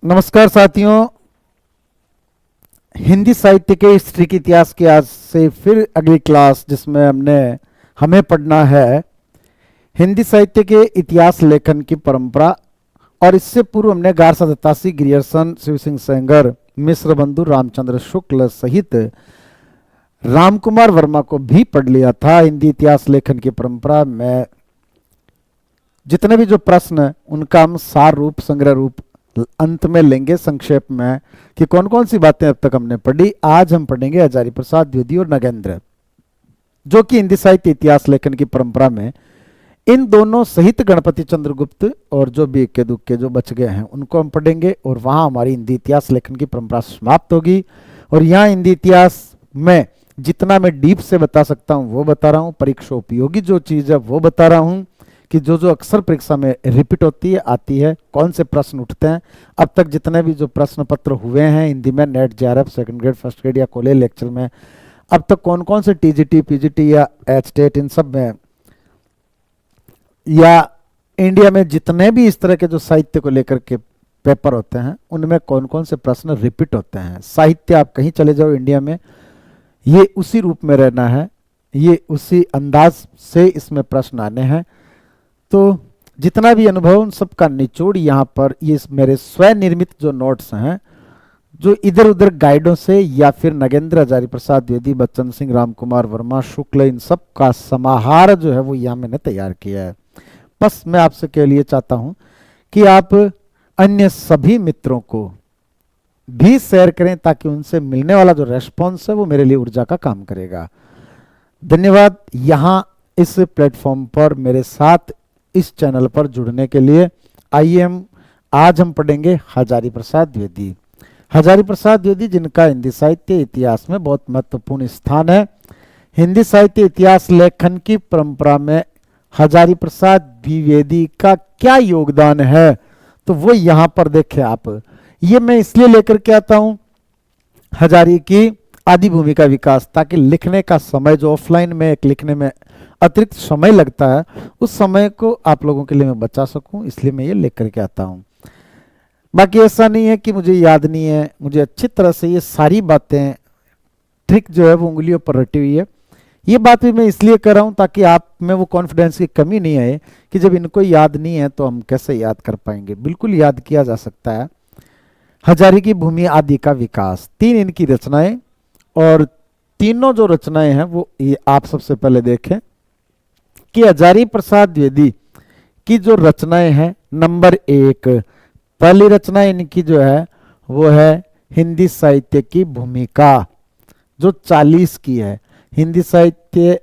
नमस्कार साथियों। हिंदी साहित्य के हिस्ट्री के इतिहास की आज से फिर अगली क्लास जिसमें हमें पढ़ना है हिंदी साहित्य के इतिहास लेखन की परंपरा। और इससे पूर्व हमने गारसा दत्तासी, ग्रियर्सन, शिव सिंह सेंगर, मिश्र बंधु, रामचंद्र शुक्ल सहित रामकुमार वर्मा को भी पढ़ लिया था। हिंदी इतिहास लेखन की परंपरा में जितने भी जो प्रश्न हैं उनका हम सार रूप, संग्रह रूप अंत में लेंगे संक्षेप में कि कौन कौन सी बातें अब तक हमने पढ़ी। आज हम पढ़ेंगे हजारी प्रसाद द्विवेदी और नगेंद्र, जो कि हिंदी साहित्य इतिहास लेखन की परंपरा में इन दोनों सहित गणपति चंद्रगुप्त और जो भी इक्के दुक्के जो बच गए हैं उनको हम पढ़ेंगे। और वहां हमारी हिंदी इतिहास लेखन की परंपरा समाप्त होगी। और यहाँ हिंदी इतिहास में जितना मैं डीप से बता सकता हूँ वो बता रहा हूँ, परीक्षा उपयोगी जो चीज है वो बता रहा हूँ कि जो जो अक्सर परीक्षा में रिपीट होती है, आती है, कौन से प्रश्न उठते हैं। अब तक जितने भी जो प्रश्न पत्र हुए हैं हिंदी में, net, JRF, second grade, first grade या कॉलेज लेक्चर में, अब तक कौन कौन से टीजीटी, पीजीटी या एचटेट इन सब में, या इंडिया में जितने भी इस तरह के जो साहित्य को लेकर के पेपर होते हैं उनमें कौन कौन से प्रश्न रिपीट होते हैं। साहित्य आप कहीं चले जाओ इंडिया में, ये उसी रूप में रहना है, ये उसी अंदाज से इसमें प्रश्न आने हैं। तो जितना भी अनुभव उन सब का निचोड़ यहाँ पर ये मेरे स्वनिर्मित जो नोट्स हैं, जो इधर उधर गाइडों से या फिर नगेंद्र, हजारी प्रसाद द्विवेदी, बच्चन सिंह, रामकुमार वर्मा, शुक्ल, इन सब का समाहार जो है वो यहाँ मैंने तैयार किया है। बस मैं आपसे के लिए चाहता हूँ कि आप अन्य सभी मित्रों को भी शेयर करें ताकि उनसे मिलने वाला जो रेस्पॉन्स है वो मेरे लिए ऊर्जा का काम करेगा। धन्यवाद यहाँ इस प्लेटफॉर्म पर मेरे साथ इस चैनल पर जुड़ने के लिए। आइए आज हम पढ़ेंगे हजारी प्रसाद द्विवेदी। हजारी प्रसाद द्विवेदी जिनका हिंदी साहित्य इतिहास में बहुत महत्वपूर्ण स्थान है। हिंदी साहित्य इतिहास लेखन की परंपरा में हजारी प्रसाद द्विवेदी का क्या योगदान है तो वो यहां पर देखें आप। ये मैं इसलिए लेकर के आता हूं हजारी की आदि भूमि का विकास, ताकि लिखने का समय जो ऑफलाइन में एक लिखने में अतिरिक्त समय लगता है उस समय को आप लोगों के लिए मैं बचा सकूं, इसलिए मैं ये लेकर करके आता हूं। बाकी ऐसा नहीं है कि मुझे याद नहीं है, मुझे अच्छी तरह से ये सारी बातें, ट्रिक जो है वो उंगलियों पर रटी हुई है। ये बात भी मैं इसलिए कर रहा हूं ताकि आप में वो कॉन्फिडेंस की कमी नहीं आए कि जब इनको याद नहीं है तो हम कैसे याद कर पाएंगे। बिल्कुल याद किया जा सकता है। हजारी की भूमि आदि का विकास, 3 इनकी रचनाएं, और तीनों जो रचनाएं हैं वो ये आप सबसे पहले देखें कि हजारी प्रसाद द्विवेदी की जो रचनाएं हैं, नंबर 1 पहली रचना इनकी जो है वो है हिंदी साहित्य की भूमिका, जो 40 की है। हिंदी साहित्य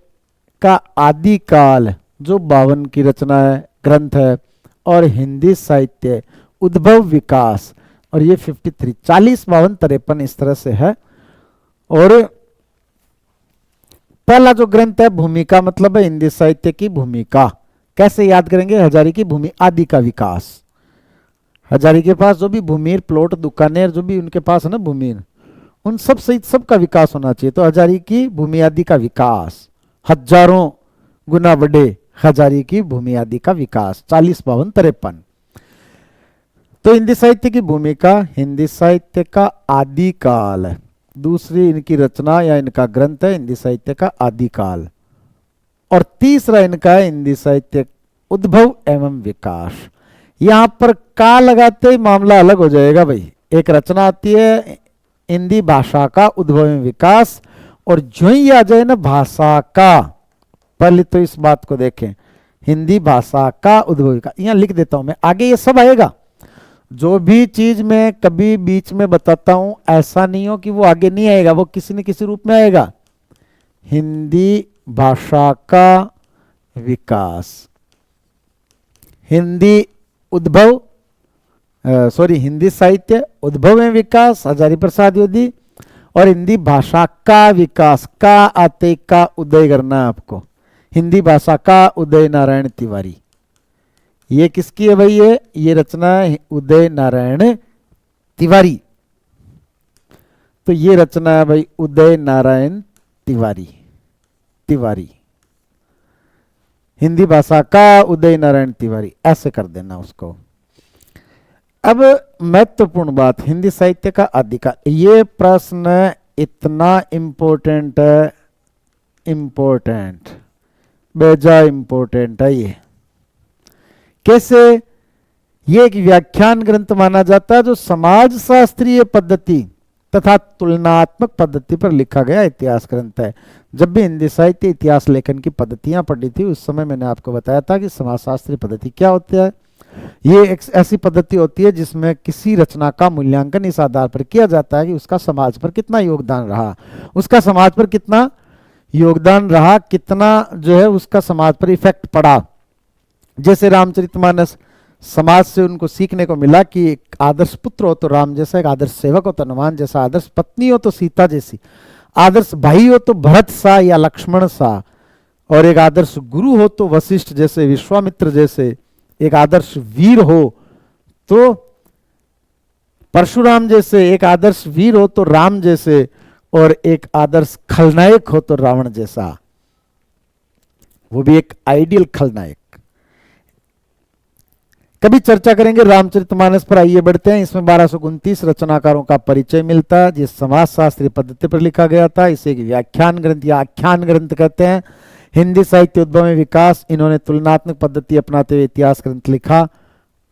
का आदिकाल जो 52 की रचना है, ग्रंथ है। और हिंदी साहित्य उद्भव विकास, और ये 53, 40, 52, 53 इस तरह से है। और पहला जो ग्रंथ है भूमिका, मतलब है हिंदी साहित्य की भूमिका। कैसे याद करेंगे? हजारी की भूमि आदि का विकास। हजारी के पास जो भी भूमिर, प्लॉट, दुकानेर जो भी उनके पास है ना भूमिर, उन सब सहित सबका विकास होना चाहिए। तो हजारी की भूमि आदि का विकास हजारों गुना बढ़े, हजारी की भूमि आदि का विकास 40, 52, 53। तो हिंदी साहित्य की भूमिका, हिंदी साहित्य का आदिकाल। दूसरी इनकी रचना या इनका ग्रंथ है हिंदी साहित्य का आदिकाल। और तीसरा इनका है हिंदी साहित्य उद्भव एवं विकास। यहां पर का लगाते ही मामला अलग हो जाएगा भाई। एक रचना आती है हिंदी भाषा का उद्भव एवं विकास, और जो ही आ जाए ना भाषा का, पहले तो इस बात को देखें, हिंदी भाषा का उद्भव विकास, यहां लिख देता हूं मैं, आगे ये सब आएगा। जो भी चीज मैं कभी बीच में बताता हूं ऐसा नहीं हो कि वो आगे नहीं आएगा, वो किसी न किसी रूप में आएगा। हिंदी भाषा का विकास, हिंदी उद्भव, हिंदी साहित्य उद्भव एवं विकास हजारी प्रसाद द्विवेदी, और हिंदी भाषा का विकास, का आते का उदय करना है आपको। हिंदी भाषा का उदय नारायण तिवारी। ये किसकी है भाई? ये रचना है उदय नारायण तिवारी। तो ये रचना है भाई उदय नारायण तिवारी। तिवारी हिंदी भाषा का उदय नारायण तिवारी, ऐसे कर देना उसको। अब महत्वपूर्ण बात, हिंदी साहित्य का आदिकाल। ये प्रश्न इतना इंपॉर्टेंट है, इंपॉर्टेंट, बेजा इंपॉर्टेंट है ये। कैसे? ये एक व्याख्यान ग्रंथ माना जाता है जो समाज शास्त्रीय पद्धति तथा तुलनात्मक पद्धति पर लिखा गया इतिहास ग्रंथ है। जब भी हिंदी साहित्य इतिहास लेखन की पद्धतियां पढ़ी थी उस समय मैंने आपको बताया था कि समाजशास्त्री पद्धति क्या होती है। ये एक ऐसी पद्धति होती है जिसमें किसी रचना का मूल्यांकन इस आधार पर किया जाता है कि उसका समाज पर कितना योगदान रहा, उसका समाज पर कितना योगदान रहा, कितना जो है उसका समाज पर इफेक्ट पड़ा। जैसे रामचरितमानस, समाज से उनको सीखने को मिला कि एक आदर्श पुत्र हो तो राम जैसा, एक आदर्श सेवक हो तो हनुमान जैसा, आदर्श पत्नी हो तो सीता जैसी, आदर्श भाई हो तो भरत सा या लक्ष्मण सा, और एक आदर्श गुरु हो तो वशिष्ठ जैसे, विश्वामित्र जैसे, एक आदर्श वीर हो तो परशुराम जैसे, एक आदर्श वीर हो तो राम जैसे, और एक आदर्श खलनायक हो तो रावण जैसा, वो भी एक आइडियल खलनायक। कभी चर्चा करेंगे रामचरितमानस पर। आइए बढ़ते हैं। इसमें 1229 रचनाकारों का परिचय मिलता है जिस समाज शास्त्रीय पद्धति पर लिखा गया था। इसे एक व्याख्यान ग्रंथ या आख्यान ग्रंथ कहते हैं। हिंदी साहित्य उद्भव में विकास, इन्होंने तुलनात्मक पद्धति अपनाते हुए इतिहास ग्रंथ लिखा।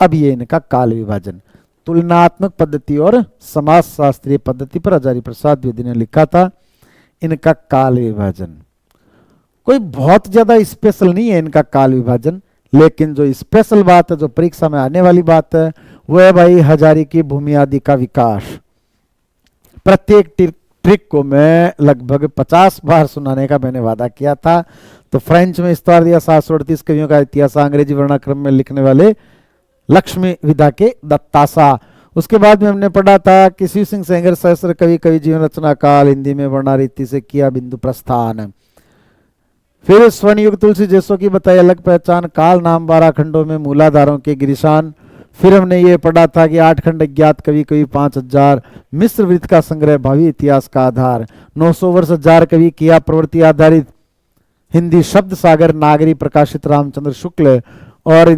अब ये इनका काल विभाजन, तुलनात्मक पद्धति और समाज शास्त्रीय पद्धति पर हजारी प्रसाद द्विवेदी ने लिखा था। इनका काल विभाजन कोई बहुत ज्यादा स्पेशल नहीं है इनका काल विभाजन, लेकिन जो स्पेशल बात है, जो परीक्षा में आने वाली बात है, वो है भाई हजारी की भूमि आदि का विकास। प्रत्येक ट्रिक को मैं लगभग 50 बार सुनाने का मैंने वादा किया था। तो फ्रेंच में इस्तार दिया 738 कवियों का इतिहास, अंग्रेजी वर्णाक्रम में लिखने वाले लक्ष्मी विदा के दत्तासा। उसके बाद में हमने पढ़ा था कि शिव सिंह सेंगर सहस्त्र कवि, कवि जीवन रचना काल, हिंदी में वर्णारीति से किया बिंदु प्रस्थान। फिर स्वर्ण युग तुलसी जैसों की बताई अलग पहचान, काल नाम 12 खंडों में मूलाधारों के गिरिशान। फिर हमने ये पढ़ा था कि 8 खंड अज्ञात कवि, कवि 5000, मिस्र वृत्त का संग्रह भावी इतिहास का आधार, 900 वर्ष 1000 कवि, किया प्रवृत्ति आधारित हिंदी शब्द सागर, नागरी प्रकाशित रामचंद्र शुक्ल, और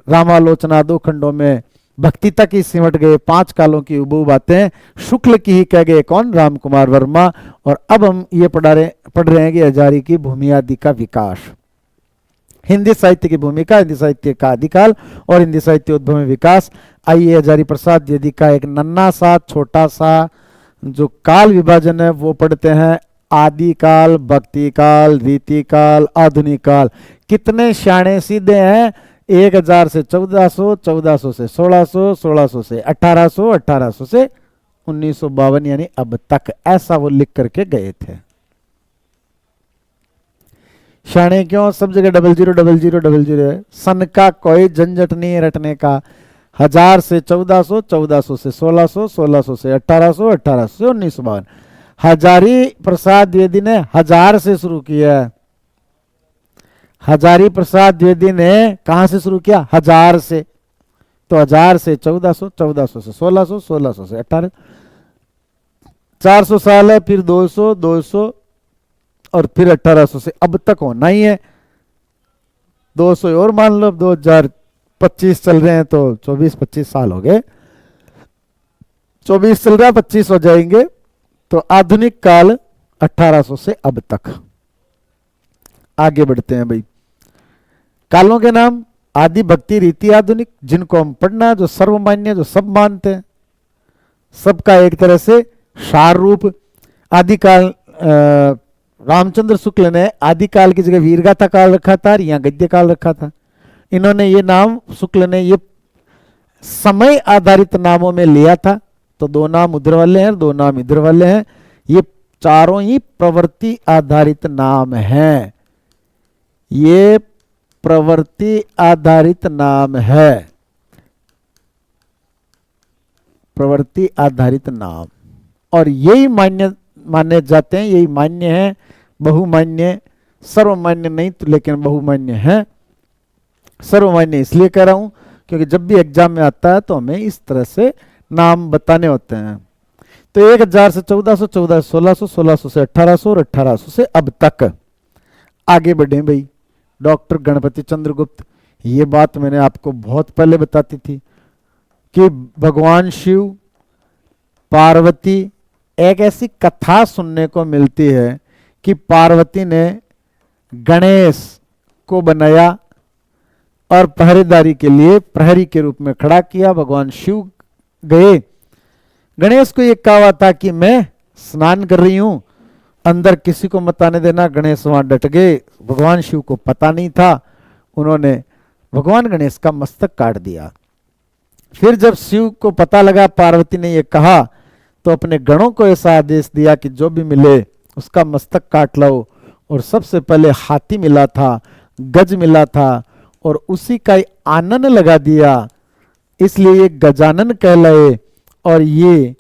रामालोचना 2 खंडों में भक्ति तक ही सिमट गए, 5 कालों की उबू बातें शुक्ल की ही कह गए कौन, राम कुमार वर्मा। और अब हम ये पढ़ रहे हैं कि हजारी की भूमि आदि का विकास, हिंदी साहित्य की भूमिका, हिंदी साहित्य का आदिकाल और हिंदी साहित्य उद्भव में विकास। आइए हजारी प्रसाद द्विवेदी का एक नन्ना सा छोटा सा जो काल विभाजन है वो पढ़ते हैं। आदिकाल, भक्ति काल, रीति काल, आधुनिक काल। कितने शाणे सीधे हैं, 1000 से 1400, 1400 से 1600, 1600 से 1800, 1800 से 1952 यानी अब तक, ऐसा वो लिख करके गए थे। शाणे क्यों, सब जगह 000000 है। सन का कोई झंझट नहीं है रटने का। 1000 से 1400, 1400 से 1600, 1600 से 1800, 1800 से 1952। हजारी प्रसाद द्विवेदी ने 1000 से शुरू किया। हजारी प्रसाद द्विवेदी ने कहां से शुरू किया, 1000 से। तो 1000 से 1400, 1400 से 1600, 1600 से 1800, 400 साल है, फिर 200, 200 और फिर 1800 से अब तक होना ही है। 200 और मान लो, 2025 चल रहे हैं तो 24-25 साल हो गए। 24 चल रहा है, 25 हो जाएंगे। तो आधुनिक काल 1800 से अब तक। आगे बढ़ते हैं भाई। कालों के नाम, आदि, भक्ति, रीति, आधुनिक, जिनको हम पढ़ना, जो सर्वमान्य, जो सब मानते हैं, सबका एक तरह से सार रूप। आदिकाल, रामचंद्र शुक्ल ने आदिकाल की जगह वीरगाथा काल रखा था, या गद्य काल रखा था। इन्होंने ये नाम, शुक्ल ने ये समय आधारित नामों में लिया था। तो 2 नाम उधर वाले हैं, 2 नाम इधर वाले हैं। ये चारों ही प्रवृत्ति आधारित नाम हैं। ये प्रवृत्ति आधारित नाम है, प्रवृत्ति आधारित नाम। और यही माने जाते हैं, यही मान्य है। बहुमान्य, सर्वमान्य नहीं तो, लेकिन बहुमान्य है। सर्वमान्य इसलिए कह रहा हूं क्योंकि जब भी एग्जाम में आता है तो हमें इस तरह से नाम बताने होते हैं। तो 1000 से 1400, 1400 से 1600, 1600 से 1800 और 1800 से अब तक। आगे बढ़े भाई। डॉक्टर गणपति चंद्रगुप्त, ये बात मैंने आपको बहुत पहले बताती थी। कि भगवान शिव, पार्वती, एक ऐसी कथा सुनने को मिलती है कि पार्वती ने गणेश को बनाया और पहरेदारी के लिए प्रहरी के रूप में खड़ा किया। भगवान शिव गए, गणेश को ये कहा हुआ था कि मैं स्नान कर रही हूं, अंदर किसी को मत आने देना। गणेश वहां डट गए, भगवान शिव को पता नहीं था, उन्होंने भगवान गणेश का मस्तक काट दिया। फिर जब शिव को पता लगा पार्वती ने ये कहा, तो अपने गणों को ऐसा आदेश दिया कि जो भी मिले उसका मस्तक काट लो। और सबसे पहले हाथी मिला था, गज मिला था, और उसी का ही आनन लगा दिया, इसलिए ये गजानन कहलाए। और ये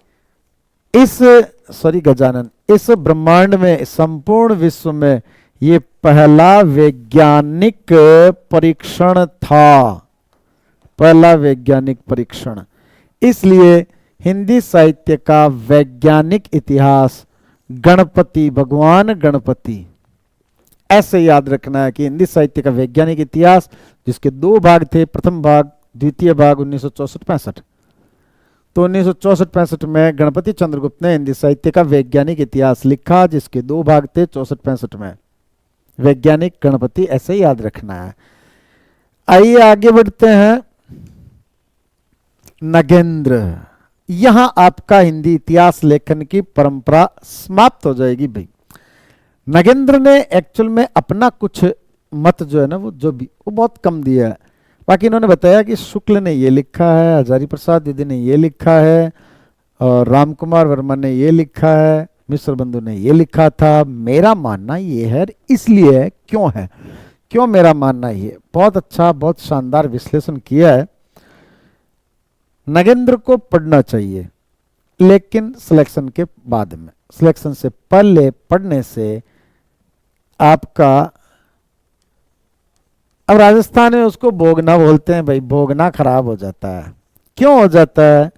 गजानन इस ब्रह्मांड में, संपूर्ण विश्व में ये पहला वैज्ञानिक परीक्षण था, पहला वैज्ञानिक परीक्षण। इसलिए हिंदी साहित्य का वैज्ञानिक इतिहास गणपति, भगवान गणपति, ऐसे याद रखना है कि हिंदी साहित्य का वैज्ञानिक इतिहास, जिसके दो भाग थे, प्रथम भाग, द्वितीय भाग 1964-65। तो 1964-65 में गणपति चंद्रगुप्त ने हिंदी साहित्य का वैज्ञानिक इतिहास लिखा, जिसके दो भाग थे 64-65 में। वैज्ञानिक गणपति ऐसे याद रखना है। आइए आगे बढ़ते हैं। नगेंद्र, यहां आपका हिंदी इतिहास लेखन की परंपरा समाप्त हो जाएगी भाई। नगेंद्र ने एक्चुअल में अपना कुछ मत जो है ना, वो बहुत कम दिया है। बाकी इन्होंने बताया कि शुक्ल ने ये लिखा है, हजारी प्रसाद दीदी ने ये लिखा है, और राम कुमार वर्मा ने ये लिखा है, मिश्र बंधु ने ये लिखा था। मेरा मानना ये है, इसलिए क्यों मेरा मानना ये, बहुत अच्छा, बहुत शानदार विश्लेषण किया है। नगेंद्र को पढ़ना चाहिए, लेकिन सिलेक्शन के बाद में, सिलेक्शन से पहले पढ़ने से आपका, अब राजस्थान में उसको भोगना बोलते हैं भाई, भोगना खराब हो जाता है। क्यों हो जाता है?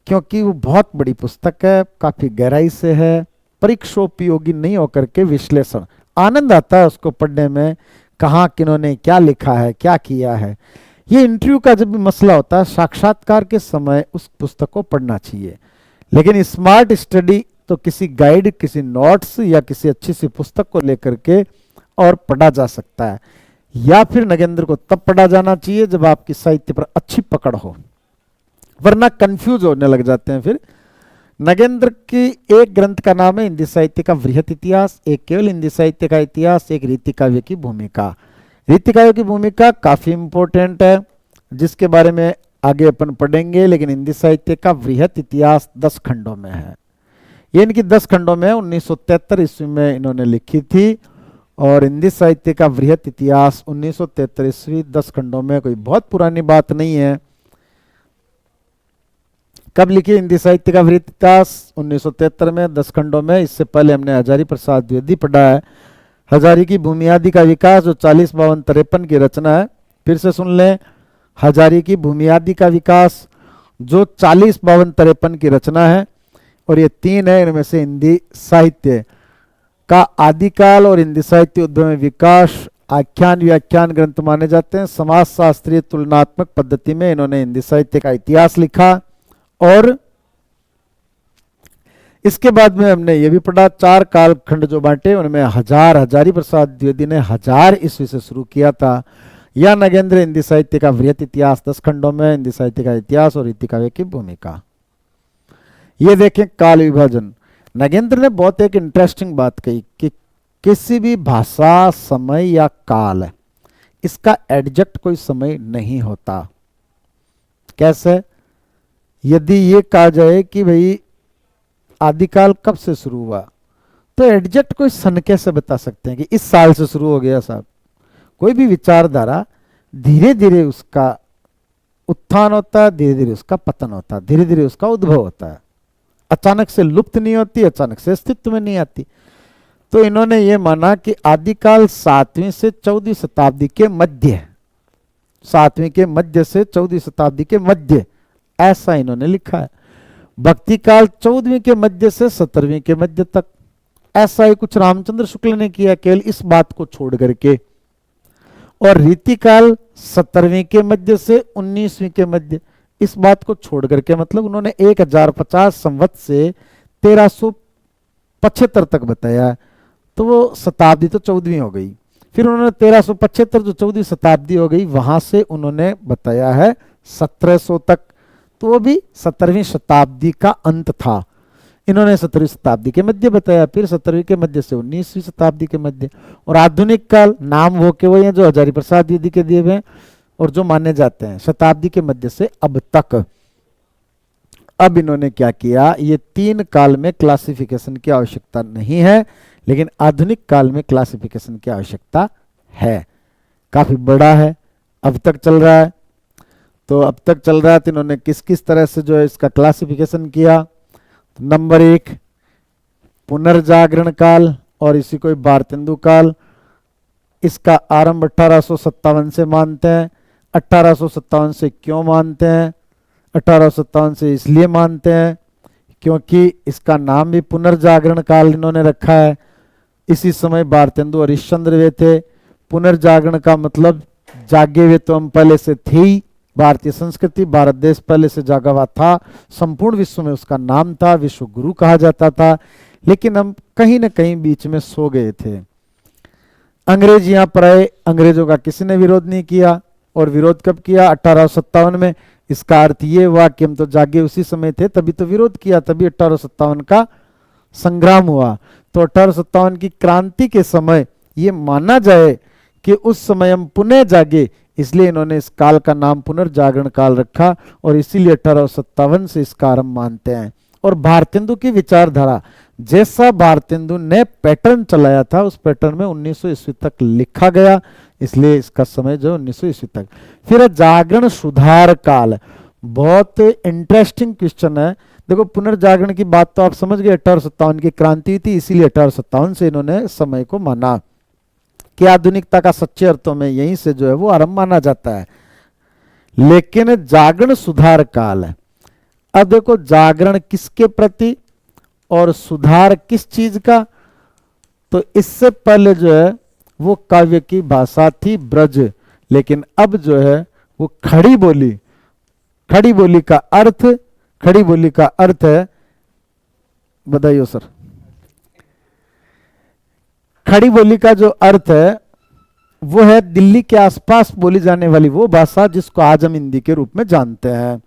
क्योंकि वो बहुत बड़ी पुस्तक है, काफी गहराई से है, परीक्षोपयोगी नहीं होकर के विश्लेषण, आनंद आता है उसको पढ़ने में, कहाँ किन्होंने क्या लिखा है, क्या किया है। ये इंटरव्यू का जब भी मसला होता है, साक्षात्कार के समय उस पुस्तक को पढ़ना चाहिए। लेकिन स्मार्ट स्टडी तो किसी गाइड, किसी नोट्स या किसी अच्छी सी पुस्तक को लेकर के और पढ़ा जा सकता है, या फिर नगेंद्र को तब पढ़ा जाना चाहिए जब आपकी साहित्य पर अच्छी पकड़ हो, वरना कंफ्यूज होने लग जाते हैं। फिर नगेंद्र की एक ग्रंथ का नाम है हिंदी साहित्य का वृहत इतिहास, एक केवल हिंदी साहित्य का इतिहास, एक रीति काव्य की भूमिका। रीति काव्य की भूमिका काफी इंपॉर्टेंट है, जिसके बारे में आगे अपन पढ़ेंगे। लेकिन हिंदी साहित्य का वृहत इतिहास 10 खंडों में है, ये इनकी 10 खंडों में 1973 ईस्वी में इन्होंने लिखी थी। और हिंदी साहित्य का वृहत इतिहास 1973 ईस्वी 10 खंडों में, कोई बहुत पुरानी बात नहीं है। कब लिखी हिंदी साहित्य का वृहत इतिहास? 1973 में, 10 खंडों में। इससे पहले हमने हजारी प्रसाद द्विवेदी पढ़ा है, हजारी की भूमियादि का विकास, जो 40-52-53 की रचना है। फिर से सुन लें, हजारी की भूमियादि का विकास, जो 40-52-53 की रचना है। और ये 3 है, इनमें से हिंदी साहित्य का आदिकाल और हिंदी साहित्य उद्भव में विकास आख्यान व्याख्यान ग्रंथ माने जाते हैं। समाज शास्त्रीय तुलनात्मक पद्धति में इन्होंने हिंदी साहित्य का इतिहास लिखा। और इसके बाद में हमने ये भी पढ़ा, 4 कालखंड जो बांटे, उनमें हजारी प्रसाद द्विवेदी ने 1000 ईस्वी से शुरू किया था। या नगेंद्र हिंदी साहित्य का वृहत इतिहास 10 खंडों में, हिंदी साहित्य का इतिहास और रीति काव्य की भूमिका। ये देखें काल विभाजन, नगेंद्र ने बहुत एक इंटरेस्टिंग बात कही कि किसी भी भाषा, समय या काल, इसका एडजेक्ट कोई समय नहीं होता। कैसे? यदि ये कहा जाए कि भाई आदिकाल कब से शुरू हुआ, तो एडजेक्ट कोई सन कैसे बता सकते हैं कि इस साल से शुरू हो गया साहब? कोई भी विचारधारा धीरे धीरे उसका उत्थान होता है, धीरे धीरे उसका पतन होता है, धीरे धीरे उसका उद्भव होता है, अचानक से लुप्त नहीं होती, अचानक से अस्तित्व में नहीं आती। तो इन्होंने ये माना कि आदिकाल 7वीं से 14वीं शताब्दी के मध्य, 7वीं के मध्य से 14वीं शताब्दी के मध्य, ऐसा इन्होंने लिखा है। भक्ति काल 14वीं के मध्य से 17वीं के मध्य तक, ऐसा ही कुछ रामचंद्र शुक्ल ने किया, केवल इस बात को छोड़ करके। और रीति काल 17वीं के मध्य से 19वीं के मध्य, इस बात को छोड़ करके, मतलब उन्होंने 1050 संवत से 1375 तक बताया, तो वो शताब्दी तो 14वीं हो गई। फिर उन्होंने 1375 जो 14वीं शताब्दी हो गई, वहां से उन्होंने बताया है 1700 तक, तो वो भी 17वीं शताब्दी का अंत था। इन्होंने 17वीं शताब्दी के मध्य बताया, फिर 17वीं के मध्य से 19वीं शताब्दी के मध्य। और आधुनिक काल नाम वो के वही हैं जो हजारी प्रसाद द्विवेदी के दिए हुए हैं और जो माने जाते हैं शताब्दी के मध्य से अब तक। अब इन्होंने क्या किया, ये 3 काल में क्लासिफिकेशन की आवश्यकता नहीं है, लेकिन आधुनिक काल में क्लासिफिकेशन की आवश्यकता है। काफी बड़ा है, अब तक चल रहा है। तो अब तक चल रहा है तो इन्होंने किस किस तरह से जो है इसका क्लासिफिकेशन किया। तो नंबर 1 पुनर्जागरण काल और इसी को भारतेंदु काल। इसका आरंभ 1857 से मानते हैं। 1857 से क्यों मानते हैं? 1857 से इसलिए मानते हैं क्योंकि इसका नाम भी पुनर्जागरण काल इन्होंने रखा है। इसी समय भारतेंदु हरिश्चंद्र वे थे। पुनर्जागरण का मतलब जागे हुए तो हम पहले से थे ही, भारतीय संस्कृति भारत देश पहले से जागा हुआ था, संपूर्ण विश्व में उसका नाम था, विश्व गुरु कहा जाता था, लेकिन हम कहीं ना कहीं बीच में सो गए थे। अंग्रेज यहां पर आए, अंग्रेजों का किसी ने विरोध नहीं किया। और विरोध कब किया? 1857 में। इसका अर्थ ये हुआ कि हम तो जागे उसी समय थे, तभी तो विरोध किया, तभी 1857 का संग्राम हुआ। तो 1857 की क्रांति के समय ये माना जाए कि उस समय हम पुनः जागे, इसलिए इन्होंने इस काल का नाम पुनर्जागरण काल रखा और इसीलिए 1857 से इसका आरंभ मानते हैं। और भारतेंदु की विचारधारा, जैसा भारतेंदु ने पैटर्न चलाया था उस पैटर्न में 1900 ईस्वी तक लिखा गया, इसलिए इसका समय जो 1900 ईस्वी तक। फिर जागरण सुधार काल, बहुत इंटरेस्टिंग क्वेश्चन है। देखो पुनर्जागरण की बात तो आप समझ गए, 1857 की क्रांति थी, इसीलिए 1857 से इन्होंने समय को माना कि आधुनिकता का सच्चे अर्थों में यहीं से जो है वो आरंभ माना जाता है। लेकिन जागरण सुधार काल है। अब देखो जागरण किसके प्रति और सुधार किस चीज का? तो इससे पहले जो है वो काव्य की भाषा थी ब्रज, लेकिन अब जो है वो खड़ी बोली। खड़ी बोली का अर्थ, खड़ी बोली का अर्थ है, बताइए सर। खड़ी बोली का जो अर्थ है वो है दिल्ली के आसपास बोली जाने वाली वो भाषा जिसको आज हम हिंदी के रूप में जानते हैं।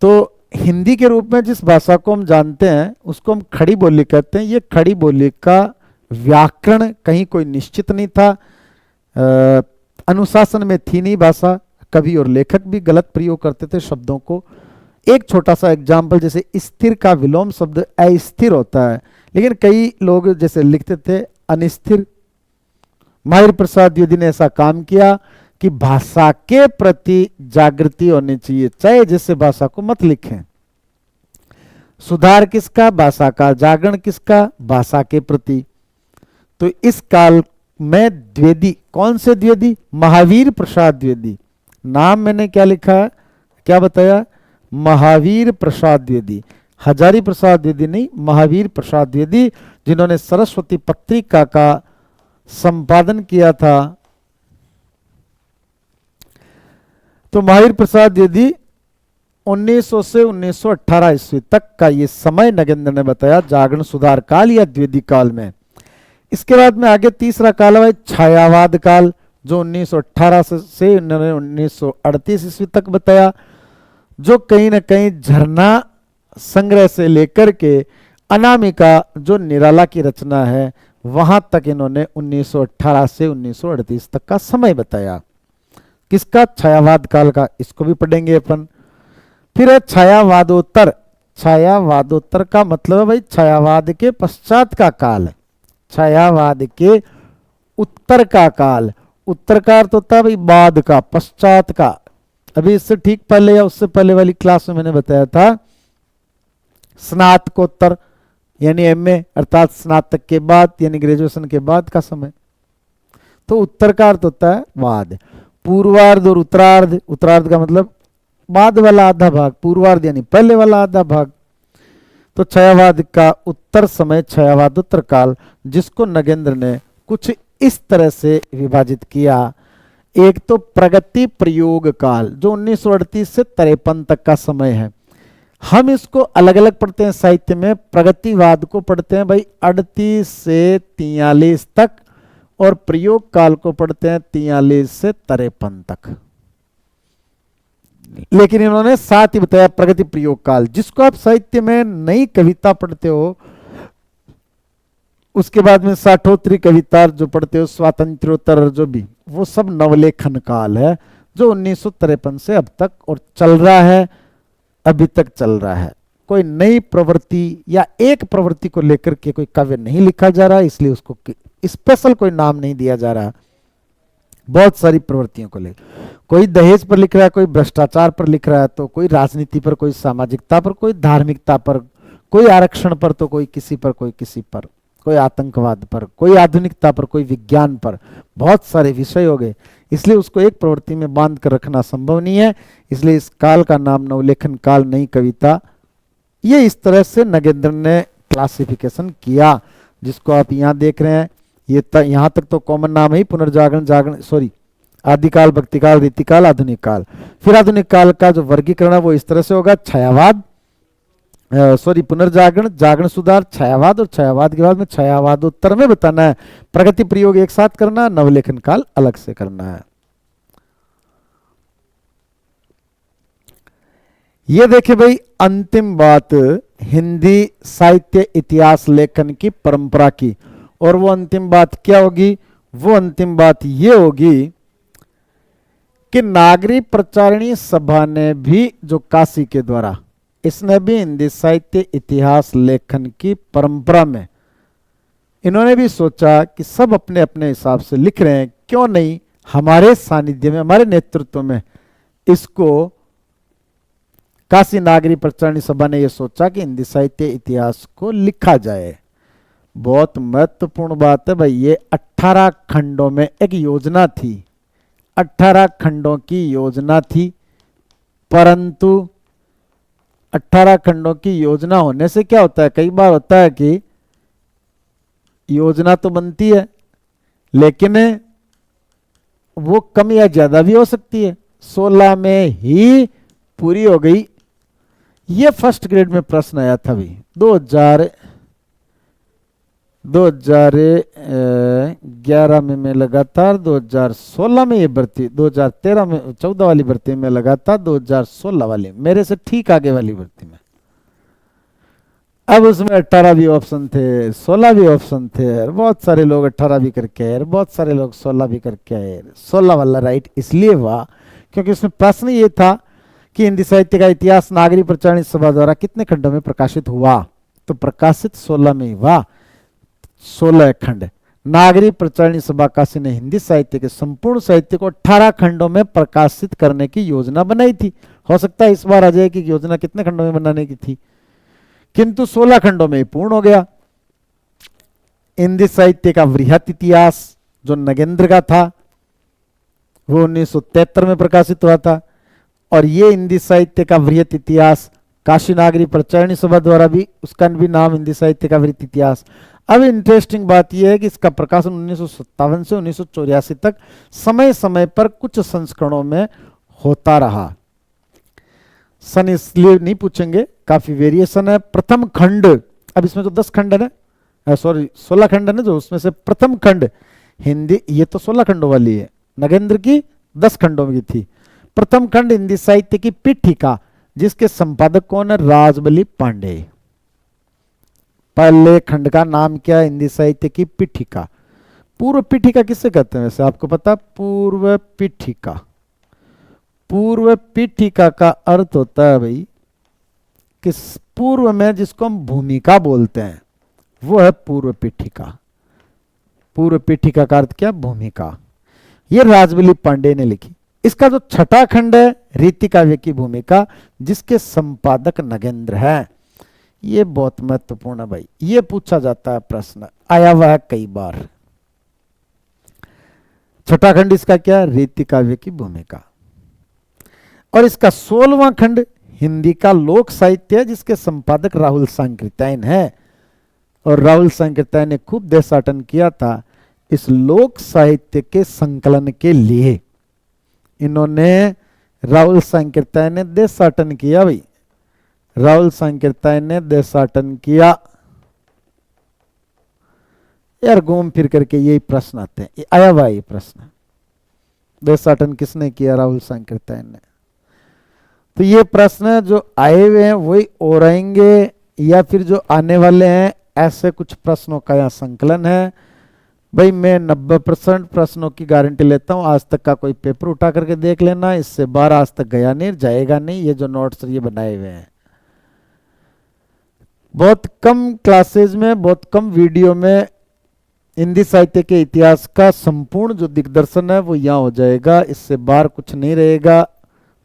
तो हिंदी के रूप में जिस भाषा को हम जानते हैं उसको हम खड़ी बोली कहते हैं। ये खड़ी बोली का व्याकरण कहीं कोई निश्चित नहीं था, अनुशासन में थी नहीं भाषा, कवि और लेखक भी गलत प्रयोग करते थे शब्दों को। एक छोटा सा एग्जाम्पल, जैसे स्थिर का विलोम शब्द अस्थिर होता है, लेकिन कई लोग जैसे लिखते थे अनिस्थिर। माहिर प्रसाद द्विवेदी ने ऐसा काम किया कि भाषा के प्रति जागृति होनी चाहिए, चाहे जिससे भाषा को मत लिखें। सुधार किसका? भाषा का। जागरण किसका? भाषा के प्रति। तो इस काल में द्विवेदी, कौन से द्विवेदी? महावीर प्रसाद द्विवेदी। नाम मैंने क्या लिखा है, क्या बताया? महावीर प्रसाद द्विवेदी। हजारी प्रसाद द्विवेदी नहीं, महावीर प्रसाद द्विवेदी, जिन्होंने सरस्वती पत्रिका का संपादन किया था। तो महावीर प्रसाद द्विवेदी 1900 से 1918 ईस्वी तक का ये समय नगेंद्र ने बताया जागरण सुधार काल या द्विवेदी काल में। इसके बाद में आगे तीसरा काल है छायावाद काल, जो 1918 से 1938 ईस्वी तक बताया, जो कहीं ना कहीं झरना संग्रह से लेकर के अनामिका जो निराला की रचना है वहां तक इन्होंने 1918 से 1938 तक का समय बताया। किसका? छायावाद काल का। इसको भी पढ़ेंगे अपन। फिर है छायावादोत्तर। छायावादोत्तर का मतलब है भाई छायावाद के पश्चात का काल, छायावाद के उत्तर का काल। उत्तर का अर्थ होता है भाई बाद का, पश्चात का। अभी इससे ठीक पहले या उससे पहले वाली क्लास में मैंने बताया था स्नातकोत्तर यानी एमए अर्थात स्नातक के बाद यानी ग्रेजुएशन के बाद का समय। तो उत्तर का अर्थ होता है बाद। पूर्वार्ध और उत्तरार्ध, उत्तरार्ध का मतलब बाद वाला आधा भाग, पूर्वार्ध यानी पहले वाला आधा भाग। तो छायावाद का उत्तर समय छायावादोत्तर काल, जिसको नगेंद्र ने कुछ इस तरह से विभाजित किया। एक तो प्रगति प्रयोग काल जो 1938 से 53 तक का समय है, हम इसको अलग अलग पढ़ते हैं साहित्य में। प्रगतिवाद को पढ़ते हैं भाई 38 से 43 तक, और प्रयोग काल को पढ़ते हैं 43 से 53 तक। लेकिन इन्होंने साथ ही बताया प्रगति प्रयोग काल, जिसको आप साहित्य में नई कविता पढ़ते हो, उसके बाद में साठोत्तरी कविता जो पढ़ते हो, स्वातंत्र्योत्तर जो भी, वो सब नवलेखन काल है जो 1953 से अब तक और चल रहा है, अभी तक चल रहा है। कोई नई प्रवृत्ति या एक प्रवृत्ति को लेकर के कोई काव्य नहीं लिखा जा रहा, इसलिए उसको स्पेशल कोई नाम नहीं दिया जा रहा। बहुत सारी प्रवृत्तियों को लेकर, कोई दहेज पर लिख रहा है, कोई भ्रष्टाचार पर लिख रहा है, तो कोई राजनीति पर, कोई सामाजिकता पर, कोई धार्मिकता पर, कोई आरक्षण पर, तो कोई किसी पर, कोई किसी पर, कोई आतंकवाद पर, कोई आधुनिकता पर, कोई विज्ञान पर, बहुत सारे विषय हो गए। इसलिए उसको एक प्रवृत्ति में बांध कर रखना संभव नहीं है, इसलिए इस काल का नाम नवलेखन काल, नई कविता, ये इस तरह से नगेंद्र ने क्लासिफिकेशन किया, जिसको आप यहाँ देख रहे हैं। ये यहाँ तक तो कॉमन नाम है, पुनर्जागरण, जागरण, सॉरी, आदिकाल, भक्तिकाल, रीतिकाल, आधुनिक काल। फिर आधुनिक काल का जो वर्गीकरण है वो इस तरह से होगा, छायावाद, सॉरी, पुनर्जागरण, जागरण सुधार, छायावाद, और छायावाद के बाद में छायावादोत्तर में बताना है, प्रगति प्रयोग एक साथ करना, नवलेखन काल अलग से करना है। ये देखिए भाई अंतिम बात हिंदी साहित्य इतिहास लेखन की परंपरा की, और वो अंतिम बात क्या होगी? वो अंतिम बात ये होगी कि नागरिक प्रचारिणी सभा ने भी, जो काशी के द्वारा, इसने भी हिंदी साहित्य इतिहास लेखन की परंपरा में इन्होंने भी सोचा कि सब अपने अपने हिसाब से लिख रहे हैं, क्यों नहीं हमारे सानिध्य में, हमारे नेतृत्व में इसको, काशी नागरिक प्रचारिणी सभा ने यह सोचा कि हिंदी साहित्य इतिहास को लिखा जाए। बहुत महत्वपूर्ण बात है भाई, ये 18 खंडों में एक योजना थी, 18 खंडों की योजना थी, परंतु 18 खंडों की योजना होने से क्या होता है, कई बार होता है कि योजना तो बनती है लेकिन वो कम या ज्यादा भी हो सकती है, 16 में ही पूरी हो गई। ये फर्स्ट ग्रेड में प्रश्न आया था भाई 2011 में लगातार, 2016 में ये भर्ती, 2013 में 14 वाली भर्ती में लगातार, 2016 वाली मेरे से ठीक आगे वाली भर्ती में। अब उसमें 18 भी ऑप्शन थे, 16 भी ऑप्शन थे, बहुत सारे लोग 18 भी करके आए, बहुत सारे लोग 16 भी करके आए। 16 वाला राइट इसलिए हुआ क्योंकि उसमें प्रश्न ये था कि हिंदी साहित्य का इतिहास नागरिक प्रचारिणी सभा द्वारा कितने खंडों में प्रकाशित हुआ, तो प्रकाशित 16 में हुआ, 16 खंड। नागरिक प्रचारिणी सभा काशी ने हिंदी साहित्य के संपूर्ण साहित्य को 18 खंडों में प्रकाशित करने की योजना बनाई थी। हो सकता है इस बार आ जाए कि योजना कितने खंडों में बनाने की थी, किंतु 16 खंडों में पूर्ण हो गया। हिंदी साहित्य का वृहत इतिहास जो नगेंद्र का था वो 1973 में प्रकाशित हुआ था, और ये हिंदी साहित्य का वृहत इतिहास काशी नागरिक प्रचारिणी सभा द्वारा भी, उसका भी नाम हिंदी साहित्य का वृहत इतिहास। अब इंटरेस्टिंग बात यह है कि इसका प्रकाशन 1957 से 1984 तक समय समय पर कुछ संस्करणों में होता रहा। सन इसलिए नहीं पूछेंगे, काफी वेरिएशन है। प्रथम खंड, अब इसमें तो 10 खंड है ना, सॉरी 16 खंड है ना, जो उसमें से प्रथम खंड हिंदी, ये तो 16 खंडों वाली है, नगेंद्र की 10 खंडों की थी। प्रथम खंड हिंदी साहित्य की पीठिका, जिसके संपादक कौन है? राजबली पांडे। पहले खंड का नाम क्या है? हिंदी साहित्य की पीठिका। पूर्व पीठिका किससे कहते हैं वैसे आपको पता? पूर्व पीठिका। पूर्व पीठिका का अर्थ होता है भाई कि पूर्व में जिसको हम भूमिका बोलते हैं वो है पूर्व पीठिका। पूर्व पीठिका का अर्थ क्या? भूमिका। ये राजबली पांडे ने लिखी। इसका जो छठा खंड है रीति काव्य की भूमिका, जिसके संपादक नगेंद्र है, ये बहुत महत्वपूर्ण है भाई, ये पूछा जाता है, प्रश्न आया हुआ है कई बार। छठा खंड इसका क्या है? रीति काव्य की भूमिका। और इसका 16वां खंड हिंदी का लोक साहित्य है, जिसके संपादक राहुल सांकृत्यायन है, और राहुल सांकृत्यायन ने खूब देशाटन किया था इस लोक साहित्य के संकलन के लिए। इन्होंने राहुल सांकृत्यायन ने देशाटन किया भाई, राहुल सांकृत्यायन ने देशाटन किया। यार घूम फिर करके यही प्रश्न आते हैं, ये आया हुआ ये प्रश्न, देशाटन किसने किया? राहुल सांकृत्यायन ने। तो ये प्रश्न जो आए हुए हैं वही और आएंगे या फिर जो आने वाले हैं, ऐसे कुछ प्रश्नों का यहाँ संकलन है भाई। मैं 90% प्रश्नों की गारंटी लेता हूं। आज तक का कोई पेपर उठा करके देख लेना, इससे बाहर आज तक गया नहीं, जाएगा नहीं। ये जो नोट्स ये बनाए हुए हैं, बहुत कम क्लासेज में, बहुत कम वीडियो में हिंदी साहित्य के इतिहास का संपूर्ण जो दिग्दर्शन है वो यहाँ हो जाएगा, इससे बाहर कुछ नहीं रहेगा।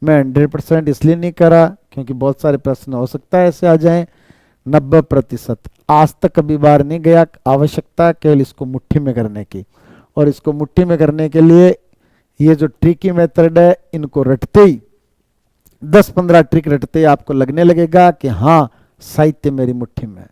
मैं 100% इसलिए नहीं करा क्योंकि बहुत सारे प्रश्न हो सकता है ऐसे आ जाएं। 90% आज तक कभी बाहर नहीं गया। आवश्यकता केवल इसको मुट्ठी में करने की, और इसको मुट्ठी में करने के लिए ये जो ट्रिकी मेथड है, इनको रटते ही 10-15 ट्रिक रटते ही आपको लगने लगेगा कि हाँ साहित्य मेरी मुट्ठी में।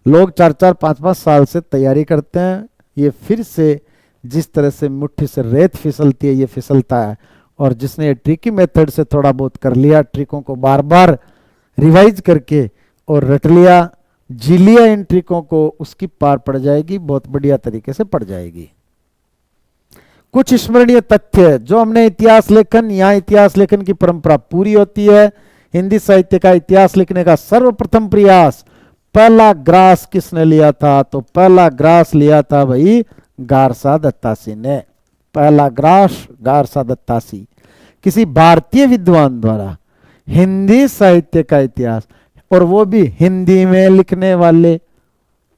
लोग 4-4, 5-5 साल से तैयारी करते हैं, ये फिर से जिस तरह से मुट्ठी से रेत फिसलती है ये फिसलता है। और जिसने ये ट्रिकी मेथड से थोड़ा बहुत कर लिया, ट्रिकों को बार बार रिवाइज करके और रट लिया, जी लिया इन ट्रिकों को, उसकी पार पड़ जाएगी, बहुत बढ़िया तरीके से पड़ जाएगी। कुछ स्मरणीय तथ्य जो हमने इतिहास लेखन, यहाँ इतिहास लेखन की परंपरा पूरी होती है। हिंदी साहित्य का इतिहास लिखने का सर्वप्रथम प्रयास, पहला ग्रास किसने लिया था? तो पहला ग्रास लिया था भाई गारसा दत्तासी ने। पहला ग्रास गारसा दत्तासी, किसी भारतीय विद्वान द्वारा हिंदी साहित्य का इतिहास, और वो भी हिंदी में लिखने वाले,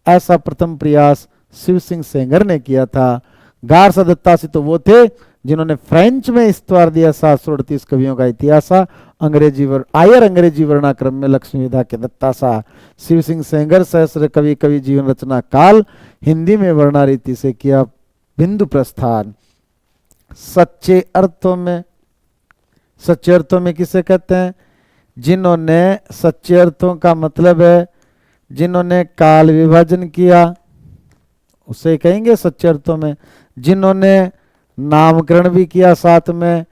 ऐसा प्रथम प्रयास शिव सिंह सेंगर ने किया था। गारसा दत्तासी तो वो थे जिन्होंने फ्रेंच में इस्तवार दिया 738 कवियों का इतिहास, आयर अंग्रेजी वर्णाक्रम में लक्ष्मी विधा के दत्तासा। शिव सिंह सेंगर सहस्र कवि कवि जीवन रचना काल, हिंदी में वर्णारीति से किया बिंदु प्रस्थान। सच्चे अर्थों में, सच्चे अर्थों में किसे कहते हैं? जिन्होंने, सच्चे अर्थों का मतलब है जिन्होंने काल विभाजन किया, उसे कहेंगे सच्चे अर्थों में। जिन्होंने नामकरण भी किया साथ में,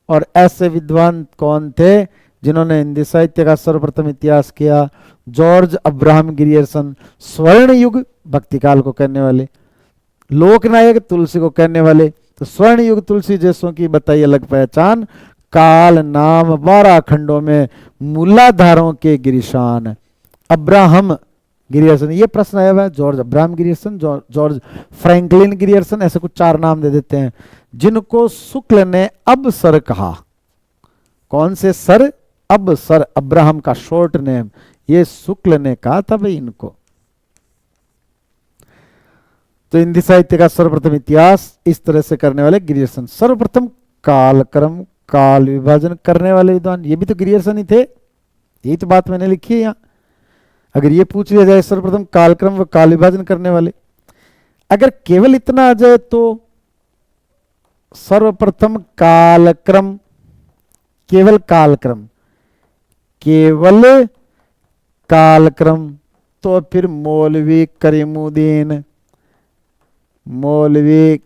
और ऐसे विद्वान कौन थे जिन्होंने हिंदी साहित्य का सर्वप्रथम इतिहास किया? जॉर्ज अब्राहम ग्रियर्सन, स्वर्ण युग भक्ति काल को कहने वाले, लोकनायक तुलसी को कहने वाले। तो स्वर्ण युग तुलसी जैसों की बताई अलग पहचान, काल नाम 12 खंडों में मूलाधारों के गिरिशान। अब्राहम ग्रियर्सन, ये प्रश्न आया हुआ है। George Abraham Grierson, George Franklin Grierson, ऐसे कुछ 4 नाम दे देते हैं, जिनको शुक्ल ने अब सर कहा। कौन से सर? अब सर, अब्राहम का शॉर्ट नेम, ये शुक्ल ने कहा था भाई इनको। तो हिंदी साहित्य का सर्वप्रथम इतिहास इस तरह से करने वाले ग्रियर्सन। सर्वप्रथम कालक्रम, काल विभाजन करने वाले विद्वान, ये भी तो ग्रियर्सन ही थे। यही तो बात मैंने लिखी है यहाँ। अगर ये पूछ लिया जाए सर्वप्रथम कालक्रम व काल विभाजन करने वाले, अगर केवल इतना आ जाए तो सर्वप्रथम कालक्रम, केवल कालक्रम, केवल कालक्रम, तो फिर मौलवी करीमुद्दीन, मौलवी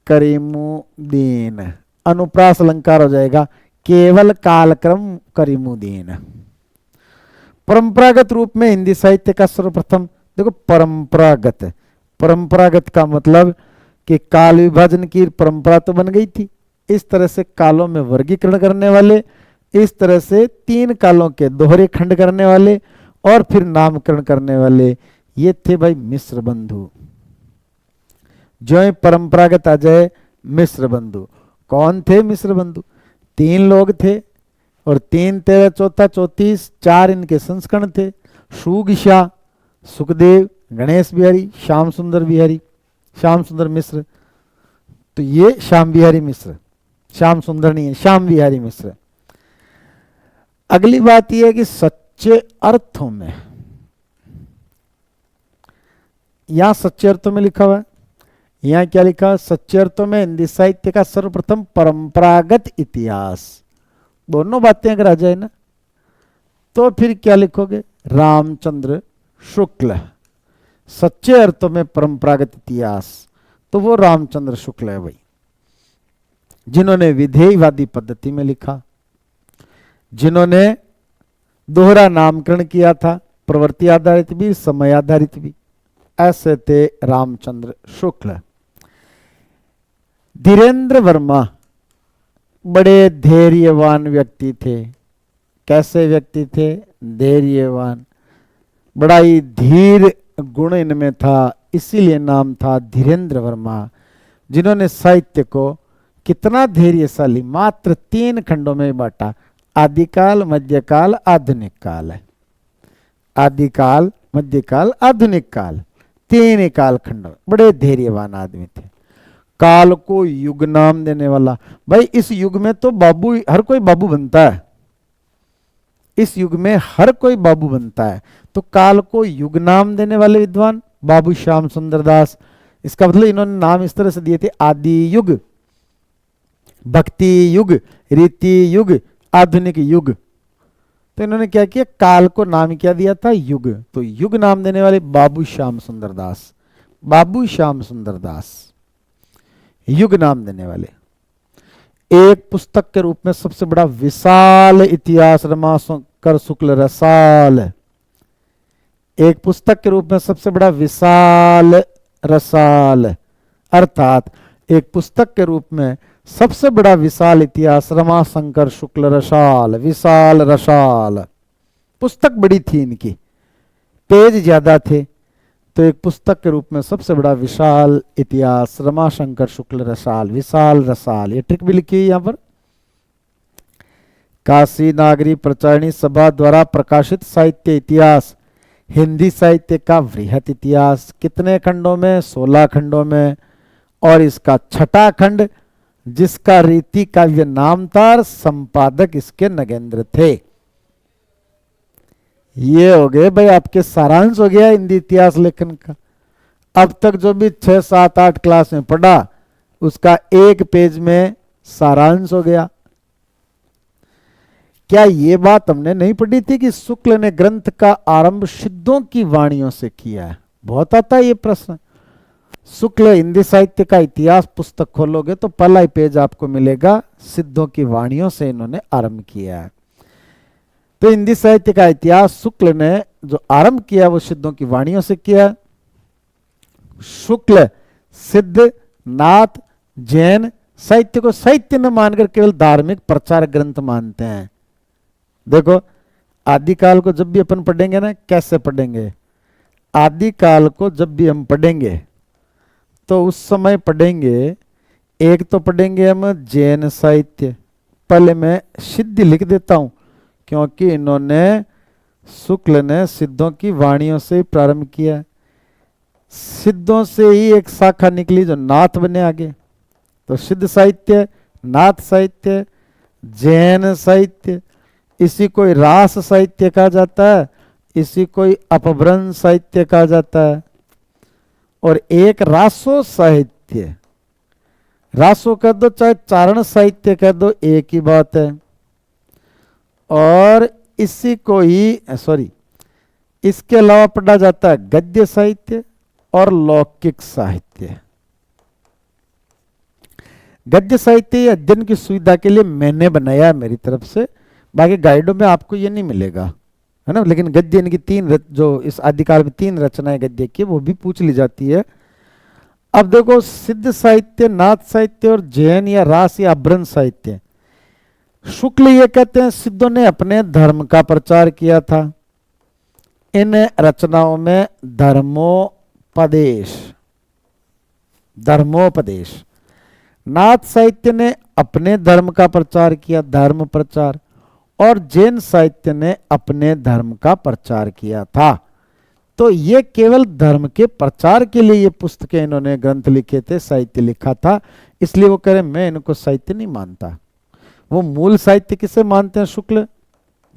करीमुद्दीन, अनुप्रास अलंकार हो जाएगा, केवल कालक्रम करीमुद्दीन। परंपरागत रूप में हिंदी साहित्य का सर्वप्रथम, देखो परंपरागत, परंपरागत का मतलब कि काल विभाजन की परंपरा तो बन गई थी, इस तरह से कालों में वर्गीकरण करने वाले, इस तरह से 3 कालों के दोहरे खंड करने वाले और फिर नामकरण करने वाले, ये थे भाई मिश्र बंधु। जो ही परंपरागत आ जाए मिश्र बंधु। कौन थे मिश्र बंधु? 3 लोग थे, और 3 13 14 34 4 इनके संस्करण थे। सुगिशा, सुखदेव, गणेश बिहारी, श्याम सुंदर बिहारी, श्याम सुंदर मिश्र। तो ये श्याम बिहारी मिश्र, श्याम सुंदर नहीं है, श्याम बिहारी मिश्र। अगली बात यह है कि सच्चे अर्थों में, यहां सच्चे अर्थों में लिखा हुआ है, यहां क्या लिखा? सच्चे अर्थों में हिंदी साहित्य का सर्वप्रथम परंपरागत इतिहास। दोनों बातें अगर आ जाए ना, तो फिर क्या लिखोगे? रामचंद्र शुक्ल। सच्चे अर्थों में परंपरागत इतिहास, तो वो रामचंद्र शुक्ल है भाई। जिन्होंने विधेयवादी पद्धति में लिखा, जिन्होंने दोहरा नामकरण किया था, प्रवृत्ति आधारित भी समय आधारित भी, ऐसे थे रामचंद्र शुक्ल। धीरेन्द्र वर्मा बड़े धैर्यवान व्यक्ति थे। कैसे व्यक्ति थे? धैर्यवान, बड़ा ही धीर गुण इनमें था, इसीलिए नाम था धीरेन्द्र वर्मा, जिन्होंने साहित्य को कितना धैर्यशाली मात्र 3 खंडों में बांटा। आदिकाल, मध्यकाल, आधुनिक काल है। आदिकाल, मध्यकाल, आधुनिक काल, 3 काल खंड। बड़े धैर्यवान आदमी थे। काल को युग नाम देने वाला, भाई इस युग में तो बाबू, हर कोई बाबू बनता है। इस युग में हर कोई बाबू बनता है, तो काल को युग नाम देने वाले विद्वान बाबू श्याम सुंदर दास। इसका मतलब इन्होंने नाम इस तरह से दिए थे: आदि युग, भक्ति युग, रीति युग, आधुनिक युग। तो इन्होंने क्या किया? काल को नाम क्या दिया था? युग। तो युग नाम देने वाले बाबू श्याम सुंदर दास, बाबू श्याम सुंदर दास युग नाम देने वाले। एक पुस्तक के रूप में सबसे बड़ा विशाल इतिहास रमाशंकर शुक्ल रसाल, एक पुस्तक के रूप में सबसे बड़ा विशाल रसाल, अर्थात एक पुस्तक के रूप में सबसे बड़ा विशाल इतिहास रमाशंकर शुक्ल रसाल, विशाल रसाल। पुस्तक बड़ी थी इनकी, पेज ज्यादा थे, तो एक पुस्तक के रूप में सबसे बड़ा विशाल इतिहास रमाशंकर शुक्ल रसाल, विशाल रसाल। ये ट्रिक भी लिखी है यहां पर। काशी नागरी प्रचारणी सभा द्वारा प्रकाशित साहित्य इतिहास, हिंदी साहित्य का वृहत इतिहास। कितने खंडों में? 16 खंडों में। और इसका 6ठा खंड, जिसका रीति काव्य नाम था, संपादक इसके नगेंद्र थे। ये हो गए भाई आपके सारांश हो गया हिंदी इतिहास लेखन का। अब तक जो भी 6, 7, 8 क्लास में पढ़ा, उसका एक पेज में सारांश हो गया। क्या ये बात हमने नहीं पढ़ी थी कि शुक्ल ने ग्रंथ का आरंभ सिद्धों की वाणियों से किया है? बहुत आता है ये प्रश्न। शुक्ल हिंदी साहित्य का इतिहास पुस्तक खोलोगे तो पहला ही पेज आपको मिलेगा, सिद्धों की वाणियों से इन्होंने आरंभ किया है। तो हिंदी साहित्य का इतिहास शुक्ल ने जो आरंभ किया वो सिद्धों की वाणियों से किया। शुक्ल सिद्ध, नाथ, जैन साहित्य को साहित्य न मानकर केवल धार्मिक प्रचार ग्रंथ मानते हैं। देखो, आदिकाल को जब भी अपन पढ़ेंगे ना, कैसे पढ़ेंगे? आदिकाल को जब भी हम पढ़ेंगे तो उस समय पढ़ेंगे, एक तो पढ़ेंगे हम जैन साहित्य। पहले मैं सिद्ध लिख देता हूं, क्योंकि इन्होंने, शुक्ल ने सिद्धों की वाणियों से प्रारंभ किया। सिद्धों से ही एक शाखा निकली जो नाथ बने आगे। तो सिद्ध साहित्य, नाथ साहित्य, जैन साहित्य, इसी को रास साहित्य कहा जाता है, इसी को अपभ्रंश साहित्य कहा जाता है। और एक रासो साहित्य, रासो कह दो चाहे चारण साहित्य कह दो, एक ही बात है। और इसी को ही इसके अलावा पढ़ा जाता है गद्य साहित्य और लौकिक साहित्य। गद्य साहित्य अध्ययन की सुविधा के लिए मैंने बनाया है मेरी तरफ से, बाकी गाइडों में आपको ये नहीं मिलेगा, है ना। लेकिन गद्य इनकी 3 जो इस आदिकाल में 3 रचनाएं गद्य की, वो भी पूछ ली जाती है। अब देखो, सिद्ध साहित्य, नाथ साहित्य और जैन या रास या अभ्रंश साहित्य। शुक्ल ये कहते हैं सिद्धों ने अपने धर्म का प्रचार किया था। इन रचनाओं में धर्मोपदेश, नाथ साहित्य ने अपने धर्म का प्रचार किया, धर्म प्रचार, और जैन साहित्य ने अपने धर्म का प्रचार किया था। तो ये केवल धर्म के प्रचार के लिए ये पुस्तकें इन्होंने ग्रंथ लिखे थे, साहित्य लिखा था। इसलिए वो कह रहे मैं इनको साहित्य नहीं मानता। वो मूल साहित्य किसे मानते हैं? शुक्ल।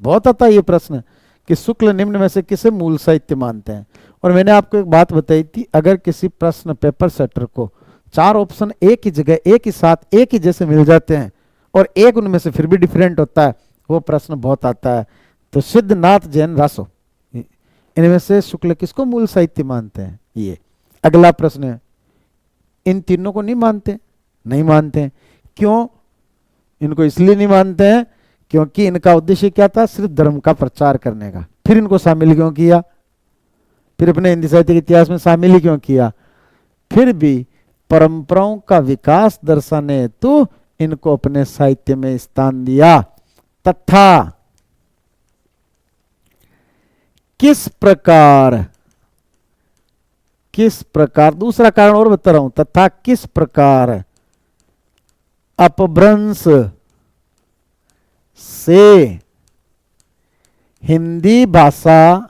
बहुत आता है ये प्रश्न कि शुक्ल निम्न में से किसे मूल साहित्य मानते हैं। और मैंने आपको एक बात बताई थी, अगर किसी प्रश्न पेपर सेटर को 4 ऑप्शन एक ही जगह, एक ही साथ, एक ही जैसे मिल जाते हैं और एक उनमें से फिर भी डिफरेंट होता है, वो प्रश्न बहुत आता है। तो सिद्ध, नाथ, जैन, रासो, इनमें से शुक्ल किसको मूल साहित्य मानते हैं? ये अगला प्रश्न है। इन तीनों को नहीं मानते? नहीं मानते हैं। क्यों? इनको इसलिए नहीं मानते हैं क्योंकि इनका उद्देश्य क्या था, सिर्फ धर्म का प्रचार करने का। फिर इनको शामिल क्यों किया, फिर अपने हिंदी साहित्य के इतिहास में शामिल ही क्यों किया, फिर भी परंपराओं का विकास दर्शाने हेतु इनको अपने साहित्य में स्थान दिया। तथा किस प्रकार, दूसरा कारण और बता रहा हूं, तथा किस प्रकार अपभ्रंश से हिंदी भाषा,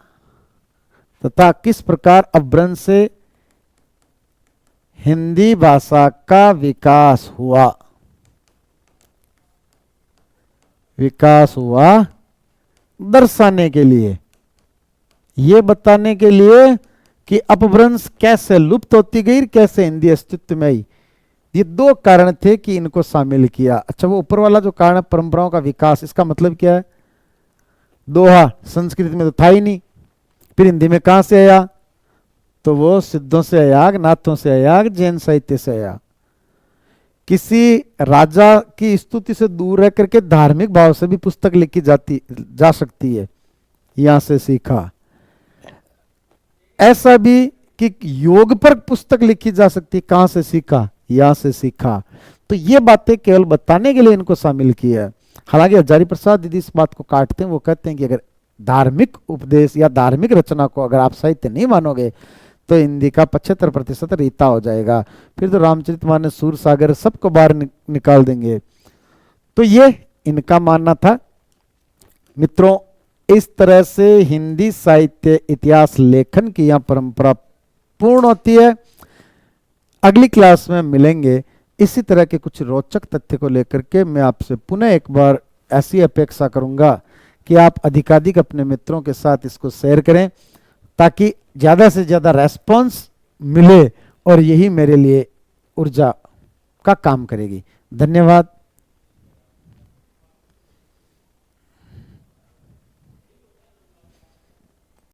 तथा किस प्रकार अपभ्रंश से हिंदी भाषा का विकास हुआ दर्शाने के लिए, ये बताने के लिए कि अपभ्रंश कैसे लुप्त होती गई, कैसे हिंदी अस्तित्व में आई। ये दो कारण थे कि इनको शामिल किया। अच्छा, वो ऊपर वाला जो कारण है परंपराओं का विकास, इसका मतलब क्या है, दोहा संस्कृत में तो था ही नहीं, फिर हिंदी में कहां से आया, तो वो सिद्धों से आया, नाथों से आया, जैन साहित्य से आया। किसी राजा की स्तुति से दूर रह करके धार्मिक भाव से भी पुस्तक लिखी जा सकती है, यहां से सीखा। ऐसा भी कि योग पर पुस्तक लिखी जा सकती, कहां से सीखा, यहां से सीखा। तो ये बातें केवल बताने के लिए इनको शामिल किया है। हालांकि हजारी प्रसाद दीदी इस बात को काटते हैं, वो कहते हैं कि अगर धार्मिक उपदेश या धार्मिक रचना को अगर आप साहित्य नहीं मानोगे तो हिंदी का 75% रीता हो जाएगा, फिर तो रामचरितमानस, सूरसागर सबको बाहर निकाल देंगे। तो ये इनका मानना था। मित्रों, इस तरह से हिंदी साहित्य इतिहास लेखन की यह परंपरा पूर्ण होती है। अगली क्लास में मिलेंगे इसी तरह के कुछ रोचक तथ्य को लेकर के। मैं आपसे पुनः एक बार ऐसी अपेक्षा करूंगा कि आप अधिकाधिक अपने मित्रों के साथ इसको शेयर करें, ताकि ज़्यादा से ज़्यादा रेस्पॉन्स मिले, और यही मेरे लिए ऊर्जा का काम करेगी। धन्यवाद।